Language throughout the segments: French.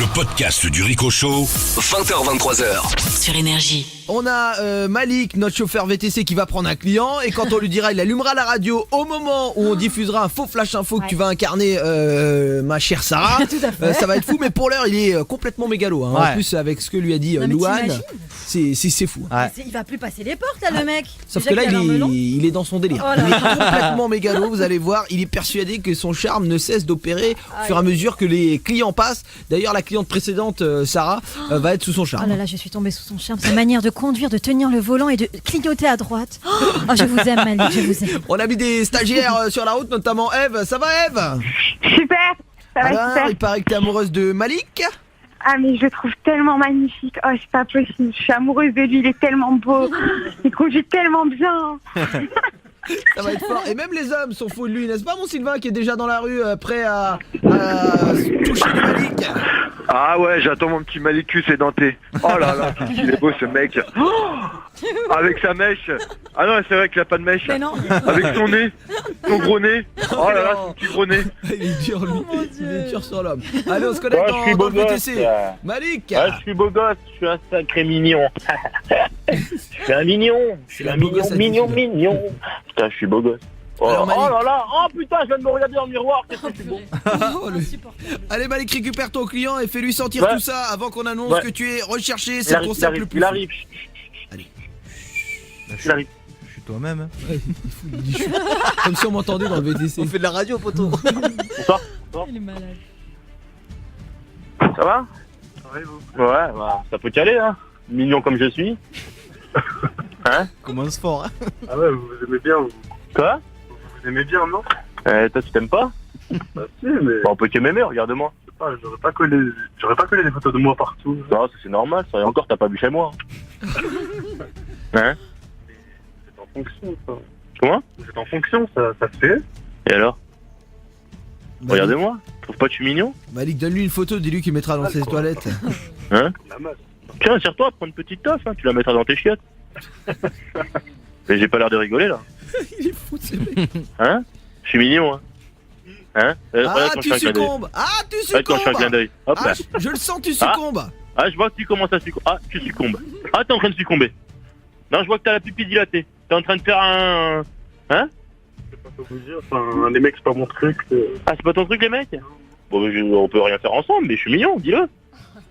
Le podcast du Rico Show, 20h-23h. Sur Énergie. On a Malik, notre chauffeur VTC, qui va prendre un client. Et quand on lui dira, il allumera la radio au moment où on diffusera un faux flash info que tu vas incarner, ma chère Sarah. Tout à fait. Ça va être fou, mais pour l'heure, il est complètement mégalo. Hein. En plus, avec ce que lui a dit Non, mais Louane, c'est fou. Il va plus passer les portes là, le mec. Sauf Déjà que là, qu'il a l'air melon. il est dans son délire. Oh là Il est là. complètement mégalo, vous allez voir. Il est persuadé que son charme ne cesse d'opérer au fur et à mesure que les clients passent. D'ailleurs, la cliente précédente, Sarah, va être sous son charme. Oh là là, je suis tombée sous son charme. Sa manière de conduire, de tenir le volant et de clignoter à droite. Oh, je vous aime, Malik, je vous aime. On a mis des stagiaires sur la route, notamment Eve. Ça va, Eve? Super, ça va Alors, super. il paraît que t'es amoureuse de Malik. Ah mais je le trouve tellement magnifique. Oh c'est pas possible, je suis amoureuse de lui, il est tellement beau. Il conduit tellement bien. Ça va être fort. Et même les hommes sont fous de lui, n'est-ce pas, mon Sylvain, qui est déjà dans la rue, prêt à toucher du Malik? Ah ouais, j'attends mon petit Malicus édenté. Oh là là, qu'est-ce qu'il est beau ce mec. Oh, avec sa mèche. Ah non, c'est vrai qu'il a pas de mèche. Mais non. Avec son nez, son gros nez. Oh là là, son petit gros nez. Il est dur, lui. mon Il est Dieu. dur sur l'homme. Allez, on se connecte Ouais, je suis dans beau le gosse, VTC. Malik. Ouais, je suis beau gosse, je suis un sacré mignon. Je suis un mignon, je suis la un beau mignon, gosse mignon, attitude. mignon. Putain, je suis beau gosse. Oh, Alors, Malik. oh là là, oh putain, je viens de me regarder dans le miroir, qu'est-ce que je suis beau. Allez, Malik, récupère ton client et fais-lui sentir Ouais. tout ça avant qu'on annonce Ouais. que tu es recherché. Il C'est le arrive, il concept le arrive, plus il fou. arrive. Allez. Il arrive. Je suis toi-même. Comme si on m'entendait dans le VTC. On fait de la radio, poteau. Bonsoir. Il est malade. Ça va? Ouais, bah, ça peut caler, hein. Mignon comme je suis. Hein? Commence fort. Hein. Ah ouais, vous aimez bien, vous Quoi? aimez bien, non? Toi, tu t'aimes pas? Bah si, mais Bah, on peut que m'aimer, regarde-moi. je sais pas, j'aurais pas collé des photos de moi partout. Non, ça, c'est normal, ça. Et encore, t'as pas vu chez moi. Hein? Vous êtes en fonction, ça. Comment? Vous êtes en fonction, ça se fait. Et alors? Malik, Regardez-moi. Tu trouves pas que je suis mignon? Malik, donne-lui une photo, dis-lui qu'il mettra dans ses toilettes. Hein? La masse. Tiens, tire-toi, prends une petite toffe, hein, tu la mettras dans tes chiottes. Mais j'ai pas l'air de rigoler là. Il est fou, ce mec. Hein? Je suis mignon, hein? Hein? Ah, Regarde quand je tu fais un clin d'œil. succombes. Ah, tu Regarde quand je fais un clin succombes. d'œil. Hop Ah, là. je le sens, tu succombes. Ah, je vois que tu commences à succomber. Ah, tu succombes. Ah, t'es en train de succomber. Non, je vois que t'as la pupille dilatée. T'es en train de faire un... Hein? Je sais pas quoi vous dire, enfin, les mecs, c'est pas mon truc. Ah, c'est pas ton truc, les mecs? Bon, mais on peut rien faire ensemble, mais je suis mignon, dis-le.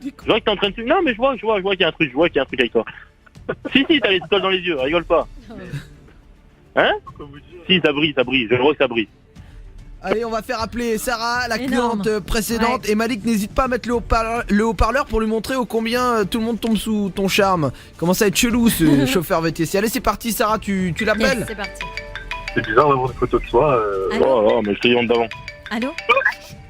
Je vois que t'es en train de... Non, mais je vois qu'il y a un truc, avec toi. Si, t'as les étoiles dans les yeux, rigole pas. Hein? Quoi vous dire? Si, ça brille, je vois que ça brille. Allez, on va faire appeler Sarah, la Énorme. cliente précédente. Et Malik, n'hésite pas à mettre le haut-parleur pour lui montrer ô combien tout le monde tombe sous ton charme. Commence à être chelou, ce chauffeur VTC. Allez, c'est parti, Sarah, tu l'appelles? Yes, c'est parti. C'est bizarre d'avoir des photos de soi. Allô? Oh, mais je te dis d'avant. Allô?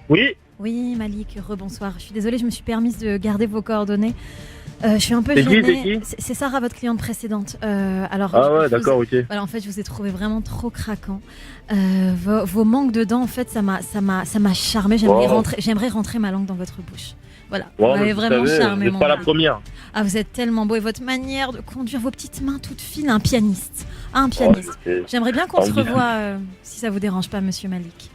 Oui? Oui, Malik, rebonsoir. Je suis désolée, je me suis permise de garder vos coordonnées. Je suis un peu C'est qui, gênée. c'est qui C'est Sarah, votre cliente précédente. Alors, Ah je ouais, vous- d'accord, ok. Voilà, en fait, je vous ai trouvé vraiment trop craquant. Vos manques de dents, en fait, ça m'a charmé. J'aimerais rentrer ma langue dans votre bouche. Voilà, vous Ouais, m'avez mais vous vraiment savez, charmé, vous mon êtes pas la Malik. première. Ah, vous êtes tellement beau et votre manière de conduire vos petites mains toutes fines, un pianiste. Un pianiste. J'aimerais bien qu'on se revoie, si ça vous dérange pas, monsieur Malik.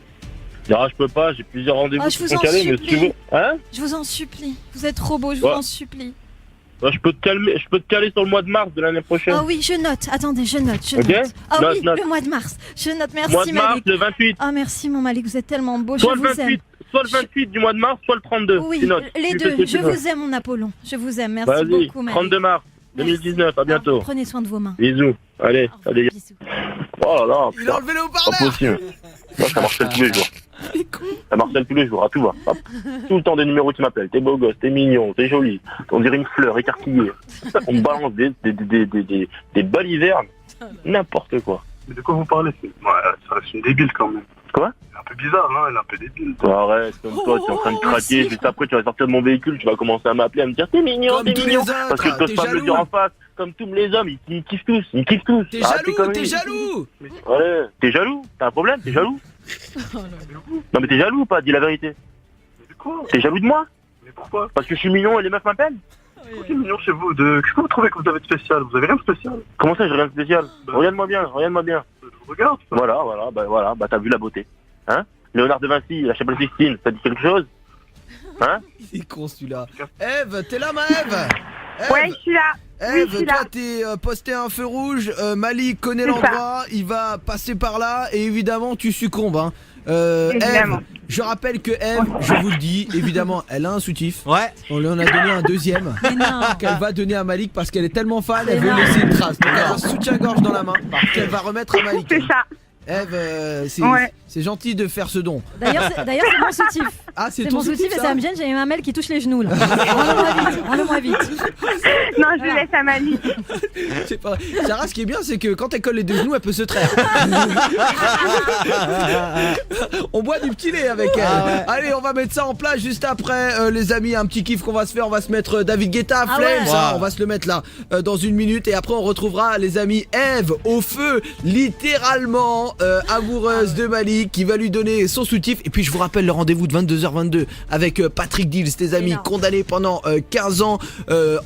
Non, je peux pas, j'ai plusieurs rendez-vous Ah, je qui vous sont en calés, mais si tu veux. supplie. Hein? Je vous en supplie. Vous êtes trop beau, je vous Ouais. en supplie. Bah, je peux te caler sur le mois de mars de l'année prochaine. Ah oui, je note. Attendez, je note. Ok. Note. Ah Note, oui, note. le mois de mars. Je note. Merci, Mois de mars, Malik. le 28. Ah, merci, mon Malik. Vous êtes tellement beau. Soit je le vous aime. 28, soit le 28 du mois de mars, soit le 32. Oui, Tu notes. les Tu deux. fais ce que Je tu veux. vous aime, mon Apollon. Je vous aime. Merci Vas-y, beaucoup, Malik. 32 mars Merci. 2019, à bientôt. Prenez soin de vos mains. Bisous. Allez, Au revoir, allez. bisous. Oh là là, Il a putain, enlevé le pas haut-parleur. possible. Moi, ça marcelle tous les jours. Ça marcelle tous les jours, à tout va. Hop. Tout le temps des numéros qui m'appellent. T'es beau gosse, t'es mignon, t'es joli. On dirait une fleur écarquillée. On me balance des balivernes. N'importe quoi. Mais de quoi vous parlez? Ça reste une débile quand même. Quoi? C'est un peu bizarre, hein, elle est un peu débile. Arrête, comme toi, tu es en train de craquer. merci. Juste après, tu vas sortir de mon véhicule, tu vas commencer à m'appeler, à me dire t'es mignon, Comme t'es tous mignon. les autres, Parce que tu t'es n'oses pas me le jaloux. dire en face. Comme tous les hommes, ils kiffent tous. Ils kiffent tous. T'es Arrête tes jaloux, conneries. t'es jaloux. Ouais, t'es jaloux? T'as un problème? T'es jaloux? Non, mais t'es jaloux ou pas? Dis la vérité. Mais de quoi? T'es jaloux de moi? Mais pourquoi? Parce que je suis mignon et les meufs m'appellent? Qu'est-ce qui est mignon chez vous? Qu'est-ce que vous trouvez que vous avez de spécial? Vous avez rien de spécial? Comment ça, j'ai rien de spécial? Regarde-moi bien, regarde-moi bien. Je vous regarde, ça. Voilà, bah t'as vu la beauté. Hein? Léonard de Vinci, la chapelle Sixtine, ça dit quelque chose? Hein? Il est con celui-là. Eve, t'es là ma Eve? Ouais, je suis là. Oui, Eve, je suis toi là. t'es posté un feu rouge, Malik connaît C'est l'endroit, il va passer par là et évidemment tu succombes. Hein. Évidemment. Eve, je rappelle que Eve, je vous le dis, évidemment, elle a un soutif. Ouais. On lui en a donné un deuxième Mais non. qu'elle va donner à Malik parce qu'elle est tellement fan, elle veut laisser une trace. Donc elle a un soutien-gorge dans la main qu'elle va remettre à Malik. C'est ça. Eve, Ouais. c'est gentil de faire ce don. D'ailleurs, c'est mon soutif. Ah, c'est C'est ton mon soutif et ça ça me gêne, j'ai mes mamelles qui touchent les genoux là. Rends-le-moi vite. Non, je le laisse à Malik. C'est pas... Sarah, ce qui est bien, c'est que quand elle colle les deux genoux, elle peut se traire. On boit du petit lait avec elle. Ah ouais. Allez, on va mettre ça en place juste après, les amis. Un petit kiff qu'on va se faire. On va se mettre David Guetta, Ah Flames. ouais. Hein, Wow. on va se le mettre là dans une minute. Et après, on retrouvera les amis Eve au feu, littéralement amoureuse de Malik, qui va lui donner son soutif. Et puis, je vous rappelle le rendez-vous de 22h22 avec Patrick Dills, tes amis, Énorme. condamné pendant 15 ans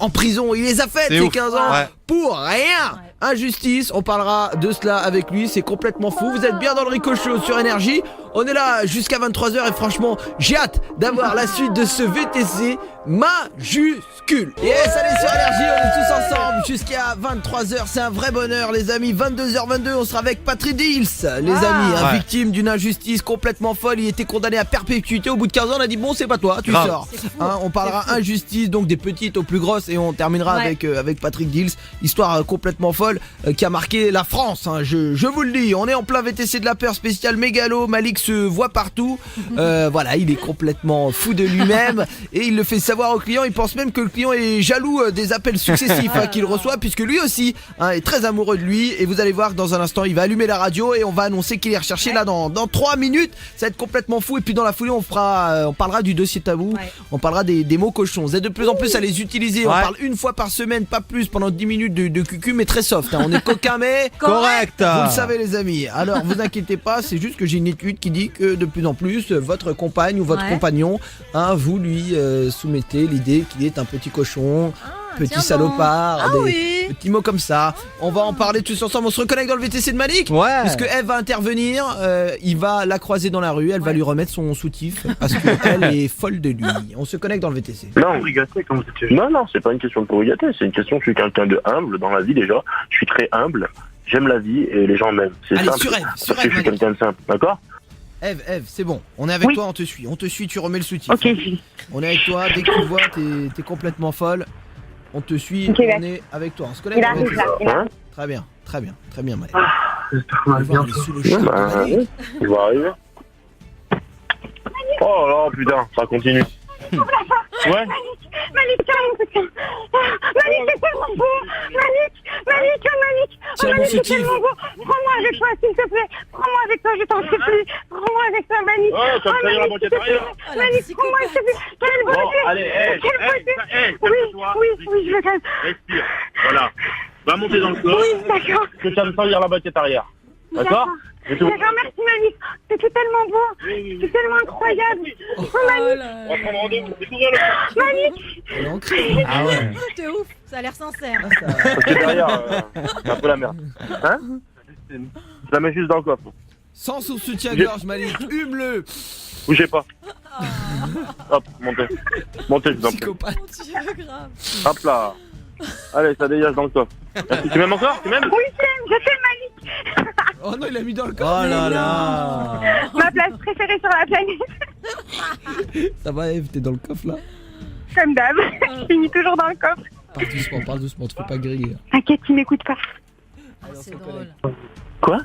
en prison. Il les a faites, C'est ces ouf. 15 ans. Ouais. Pour rien. Injustice, on parlera de cela avec lui, c'est complètement fou. Vous êtes bien dans le Rico Show sur Énergie. On est là jusqu'à 23h et franchement, j'ai hâte d'avoir la suite de ce VTC majuscule. Yes, allez sur Énergie, on est tous ensemble jusqu'à 23h, c'est un vrai bonheur les amis. 22h22, on sera avec Patrick Dills, les amis, Ouais. victime d'une injustice complètement folle. Il était condamné à perpétuité. Au bout de 15 ans, on a dit bon, c'est pas toi, tu Grave. sors. C'est fou. Hein, on parlera C'est fou. injustice, donc des petites aux plus grosses, et on terminera Ouais. avec Patrick Dills. Histoire complètement folle qui a marqué la France, hein, je vous le dis. On est en plein VTC de la peur spécial mégalo. Malik se voit partout. Voilà, il est complètement fou de lui-même et il le fait savoir au client. Il pense même que le client est jaloux des appels successifs qu'il reçoit, puisque lui aussi est très amoureux de lui. Et vous allez voir que dans un instant, il va allumer la radio et on va annoncer qu'il est recherché là dans 3 minutes. Ça va être complètement fou. Et puis dans la foulée, on parlera du dossier tabou. Ouais. On parlera des mots cochons. Vous êtes de plus en plus à les utiliser. On Ouais. parle une fois par semaine, pas plus, pendant 10 minutes de cucu, mais très soft. Hein. On est coquin, mais Correct. vous le savez les amis. Alors vous inquiétez pas, c'est juste que j'ai une étude qui dit que de plus en plus votre compagne ou votre Ouais. compagnon, vous lui soumettez l'idée qu'il est un petit cochon, petit tiens salopard, Ah des oui. petits mots comme ça. On va en parler tous ensemble. On se reconnecte dans le VTC de Malik. Ouais. Puisque Eve va intervenir, il va la croiser dans la rue, elle va Ouais. lui remettre son soutif parce qu'elle est folle de lui. On se connecte dans le VTC. Non, c'est pas une question de pourri gâter, c'est une question, je suis quelqu'un de humble dans la vie déjà, je suis très humble, j'aime la vie et les gens m'aiment, c'est Allez, simple, sur Eve, parce que je suis Malik. quelqu'un de simple, d'accord? Eve, c'est bon. On est avec Oui. toi, on te suit, tu remets le soutif. Ok, Julie. On est avec toi, dès que tu le vois, t'es complètement folle. On te suit, Ok, on d'accord. est avec toi. On se connecte Il dans le arrive VTC. là. Il arrive. Hein? Très bien, Malik. On va voir, il est sous le Ouais, charme de bah, Malik. oui, il va arriver. Oh là, putain, ça continue. Ouais? Malik, tiens mon putain. Malik, c'est tellement beau. Malik. Tiens, mon Malik, c'est soutif. tellement beau. Prends-moi avec toi, s'il te plaît. Prends-moi avec toi, je t'en supplie. Prends-moi avec toi, Malik. Oh, ça me fait la Malik, banquette s'il te plaît. arrière. Oh, la Malik, prends-moi, s'il te plaît. Quelle Bon, beauté. allez, Quelle beauté. calme-toi. Oui, je le calme. Respire, voilà. Va monter dans le corps, Oui, d'accord. que tu vas me salir la banquette arrière. D'accord? C'est tout. D'accord, merci Malik. C'était tellement beau. C'est tellement incroyable. Oh, Malik. On va prendre rendez-vous, c'est tout le Malik. Elle est en crise. Ah ouais. C'est ouf, ça a l'air sincère. banquette arrière, c'est un peu la merde. Hein? Je la mets juste dans le coffre. Sans son soutien-gorge, Malik. Hume-le. Bougez pas. Hop, montez. Montez, je vous en prie. Psychopathe. Mon Dieu, grave. Hop là. Allez, ça dégage dans le coffre. Merci. Tu m'aimes encore? Tu m'aimes? Oui, je t'aime Malik. Oh non, il a mis dans le Oh corps. là là. Ma place préférée sur la planète. Ça va, Eve, t'es dans le coffre là? Comme d'hab. Je finis toujours dans le coffre. Parle doucement, te fais pas griller. T'inquiète, il m'écoute pas. C'est drôle. Quoi?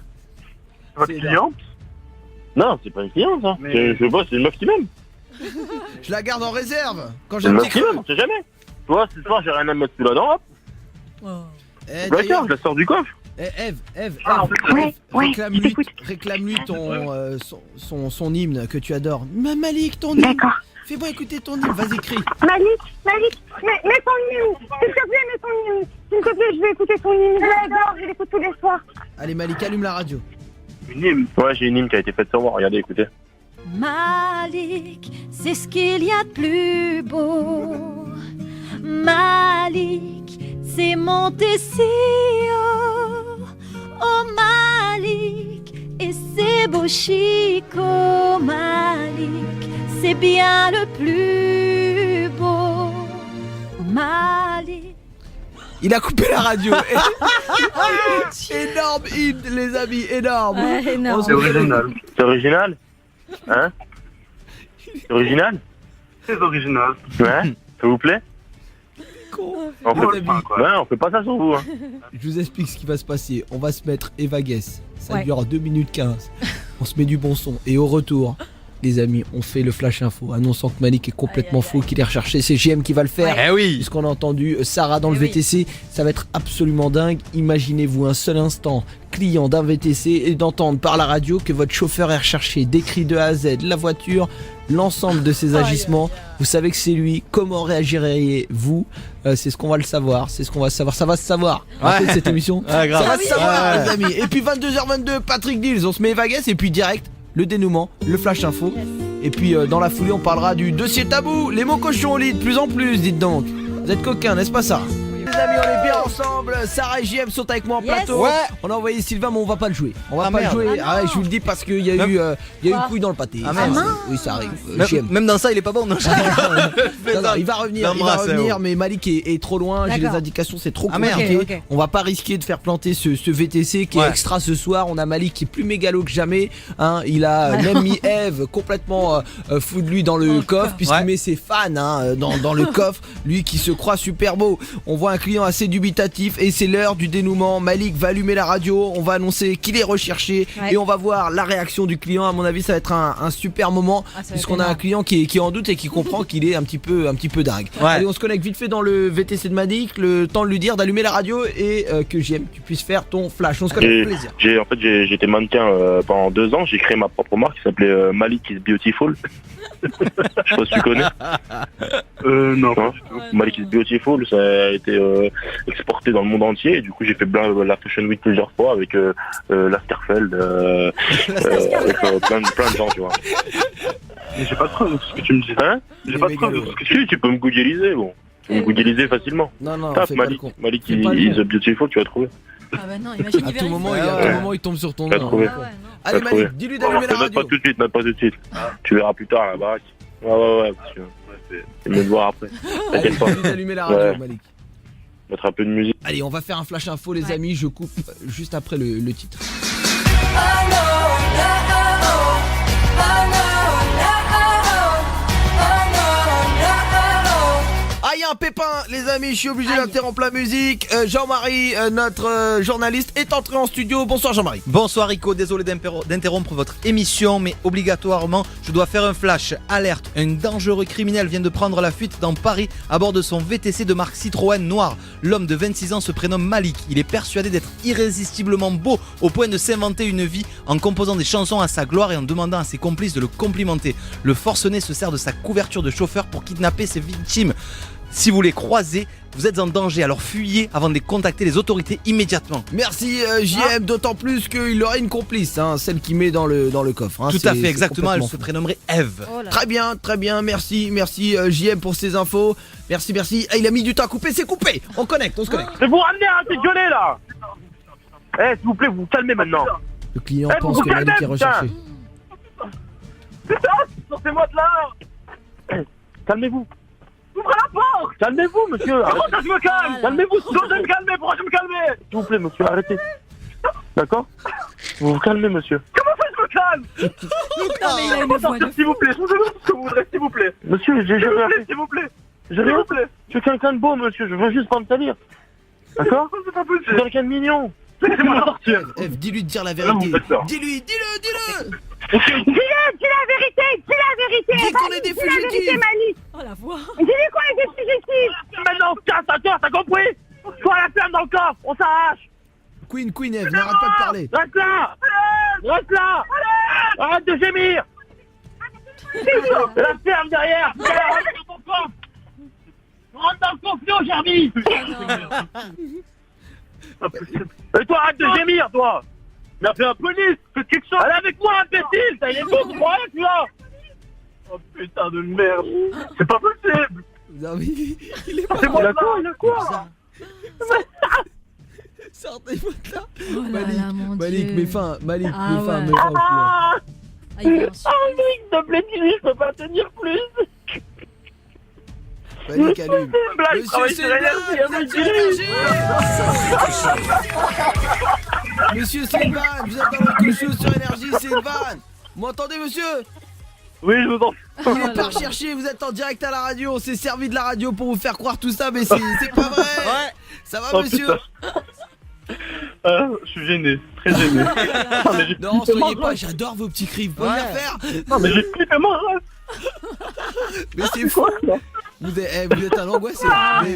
Votre cliente? Non, c'est pas une cliente, ça. Je sais pas, c'est une meuf qui m'aime. Je la garde en réserve. Quand C'est j'ai une un meuf petit qui creux. m'aime, on sait jamais. Tu vois, ce soir, j'ai rien à me mettre sous la dent, hop. Oh. Eh, D'accord, d'ailleurs, je la sors du coffre. Eve, Ouais, réclame-lui je t'écoute. réclame-lui son hymne que tu adores. Malik, ton hymne. D'accord. Fais-moi écouter ton hymne, vas-y, crie. Mets ton hymne. S'il te plaît, mets ton hymne. S'il te plaît, je vais écouter ton hymne. Je l'adore, je l'écoute tous les soirs. Allez, Malik, allume la radio. Une hymne? Ouais, j'ai une hymne qui a été faite sur moi, regardez, écoutez. Malik, c'est ce qu'il y a de plus beau. Malik, c'est monter si haut. Oh Malik, et c'est beau Chico. Malik, c'est bien le plus Il a coupé la radio. Énorme hit, les amis, énorme. Ouais, énorme. On se C'est original. C'est original? Hein? C'est original? C'est original. Ouais? Ça vous plaît? On Les fait... amis, Ouais, on fait pas ça sur vous. Hein. je vous explique ce qui va se passer. On va se mettre Eva Guess. Ça Ouais. dure 2 minutes 15. On se met du bon son. Et au retour, les amis, on fait le flash info. Annonçant que Malik est complètement faux, qu'il est recherché. C'est JM qui va le faire. Eh oui. Puisqu'on a entendu Sarah dans le Eh oui. VTC, ça va être absolument dingue. Imaginez-vous un seul instant, client d'un VTC, et d'entendre par la radio que votre chauffeur est recherché, décrit de A à Z, la voiture, l'ensemble de ses agissements. Vous savez que c'est lui. Comment réagiriez-vous? C'est ce qu'on va le savoir. C'est ce qu'on va savoir. Ça va se savoir. Après cette émission. Ouais, grave. Ça va se savoir, Ouais. les amis. Et puis 22h22, Patrick Dills, on se met Eva Guess, et puis direct, le dénouement, le flash info. Et puis dans la foulée, on parlera du dossier tabou. Les mots cochons au lit de plus en plus, dites donc. Vous êtes coquins, n'est-ce pas ça? Les amis, on est bien ensemble. Sarah et JM sont avec moi en Yes. plateau. Ouais. On a envoyé Sylvain, mais on va pas le jouer. On va Ah, pas merde. le jouer. Ah, ouais, non. je vous le dis parce qu'il y a Même- eu, il y a eu Quoi une couille dans le pâté. Ah, Ça, merde. c'est- oui, ça arrive. Même, JM. même dans ça, il est pas bon. Non, Non, non, il va revenir, L'embrasse, mais Malik est trop loin. J'ai les D'accord. indications, c'est trop Ah, merde. compliqué. Ok, ok. On va pas risquer de faire planter ce VTC qui est Ouais. extra ce soir. On a Malik qui est plus mégalo que jamais. Hein, il a même mis Eve complètement fou de lui dans le coffre, puisqu'il Ouais. met ses fans dans le coffre. Lui qui se croit super beau. On voit un client assez dubitatif et c'est l'heure du dénouement. Malik va allumer la radio. On va annoncer qu'il est recherché Ouais. et on va voir la réaction du client. À mon avis, ça va être un super moment, Ah, ça va être puisqu'on a un énorme. client qui est en doute et qui comprend qu'il est un petit peu dingue. Ouais. Allez, on se connecte vite fait dans le VTC de Malik. Le temps de lui dire d'allumer la radio et que j'aime tu puisses faire ton flash. On se connecte, plaisir. J'ai été mannequin pendant 2 ans. J'ai créé ma propre marque qui s'appelait Malik is Beautiful. Je sais pas si tu connais. Non. Hein, Malik is Beautiful, ça a été exporté dans le monde entier. Et du coup, j'ai fait la Fashion Week plusieurs fois avec Lasterfeld, avec plein de gens, tu vois. Mais j'ai pas de preuve de ce que tu me dis. Hein? J'ai pas de preuve de ce que tu Si, tu peux me googliser, bon. Tu peux me googliser facilement. Non, non, Tape fais pas le Malik, con. Malik Fais pas le is con. Beautiful, tu vas trouver. Ah bah non, imagine, À il tout moment, vérifie. à tout moment, il tombe sur ton T'as nom. trouvé. Ah ouais, non. Allez, T'as trouvé. Malik, dis-lui d'allumer la Note pas radio. tout de suite, note pas tout de suite. Tu verras plus tard à la baraque. Ouais, parce que c'est mieux de voir après. Allez, T'inquiète pas. dis-lui d'allumer la radio, Ouais. Malik. Mettre un peu de musique. Allez, on va faire un flash info, les Ouais. amis. Je coupe juste après le titre. Ah, il y a un pépin, les amis, je suis obligé d'interrompre la musique. Jean-Marie, notre journaliste, est entré en studio. Bonsoir Jean-Marie. Bonsoir Rico, désolé d'interrompre votre émission, mais obligatoirement, je dois faire un flash. Alerte, un dangereux criminel vient de prendre la fuite dans Paris à bord de son VTC de marque Citroën noir. L'homme de 26 ans se prénomme Malik. Il est persuadé d'être irrésistiblement beau au point de s'inventer une vie en composant des chansons à sa gloire et en demandant à ses complices de le complimenter. Le forcené se sert de sa couverture de chauffeur pour kidnapper ses victimes. Si vous les croisez, vous êtes en danger, alors fuyez avant de les contacter les autorités immédiatement. Merci JM, d'autant plus qu'il aurait une complice, hein, celle qui met dans le coffre. Hein, Tout à c'est- fait, c'est exactement, elle complètement se fou. prénommerait Eve. Oh là. Très bien, merci JM pour ces infos. Merci. Ah, il a mis du temps à couper, c'est coupé. On se connecte. C'est vous ramener, arrêtez de gueuler là. Eh, s'il vous plaît, vous vous calmez maintenant. Le client Eh, pense vous que vous Malik est calmez, recherché. Sortez-moi de là. Eh, calmez-vous. Ouvrez la porte. Calmez-vous, monsieur. Comment ça, je me calme? Calmez-vous. Pourquoi je me calmer? Pourquoi je me calmer? S'il vous plaît, monsieur, arrêtez. D'accord? Vous vous calmez, monsieur. Comment ça, je me calme? Non, mais il a une voix de S'il vous plaît, je vous demande ce que vous voudrez, s'il vous plaît. Monsieur, j'ai rien fait. S'il vous plaît. J'ai rien fait. Je suis quelqu'un de beau, monsieur. Je veux juste pas me salir. D'accord? Je suis quelqu'un de mignon. Laissez-moi sortir. Eve, dis-lui de dire la Non, vérité. vous faites ça. Dis-le. Dis la vérité. Dis qu'on est des fugitifs. Malik. Oh la voix. Dis-lui qu'on est des fugitifs. Maintenant, casse ta gueule, t'as compris? Toi, la ferme dans le coffre, on s'arrache. Queen Eve, n'arrête pas de parler. Reste là. Reste là. Arrête de gémir. La ferme derrière. Rentre dans ton coffre. Rentre dans le coffre, Germi. Et toi, arrête de gémir, toi. Mais appelle la police, fais quelque chose. Allez avec moi, imbécile. T'as une époque, crois tu vois. Oh putain de merde. C'est pas possible. Non, mais il est C'est moi, il a quoi? Sortez-moi de là. Oh là là, mon Malik, Dieu. mets fin. Malik, Ah mets fin. ouais. mets fin au client. Ah, Ah, il est en- s'il te plaît, dis-lui, je peux pas tenir plus. Malik allume. Blague, Monsieur travaille sur énergie, Sylvain, vous êtes sur Énergie. Monsieur Sylvain, vous êtes dans le show sur Énergie, Sylvain. Vous m'entendez, monsieur? Oui, je vous entends. Il est pas recherché, vous êtes en direct à la radio. On s'est servi de la radio pour vous faire croire tout ça, mais c'est pas vrai. Ouais. Ça va, Oh, monsieur? putain. Je suis gêné, très gêné. Non, soyez pas, j'adore vos petits cris. Vous pouvez Ouais. les faire? Non, mais j'ai flippé ma race. Mais c'est fou. Vous êtes un angoissé.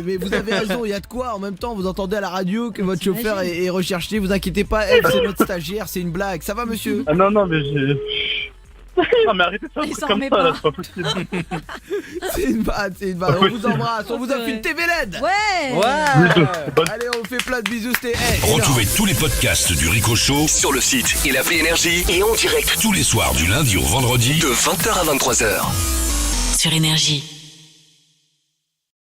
Mais vous avez raison, il y a de quoi. En même temps, vous entendez à la radio que votre chauffeur est recherché. Vous inquiétez pas, c'est notre stagiaire, c'est une blague. Ça va, monsieur? Ah non, mais j'ai... Non, mais arrêtez de faire un Il truc s'en comme remet ça, là, pas. c'est pas possible. C'est une vanne, c'est une vanne. On vous embrasse, on vous offre une TV LED. Ouais. Ouais. Allez, on vous fait plein de bisous, c'était énorme. Retrouvez tous les podcasts du Rico Show sur le site et l'appli Énergie et en direct tous les soirs du lundi au vendredi de 20h à 23h. Sur Énergie.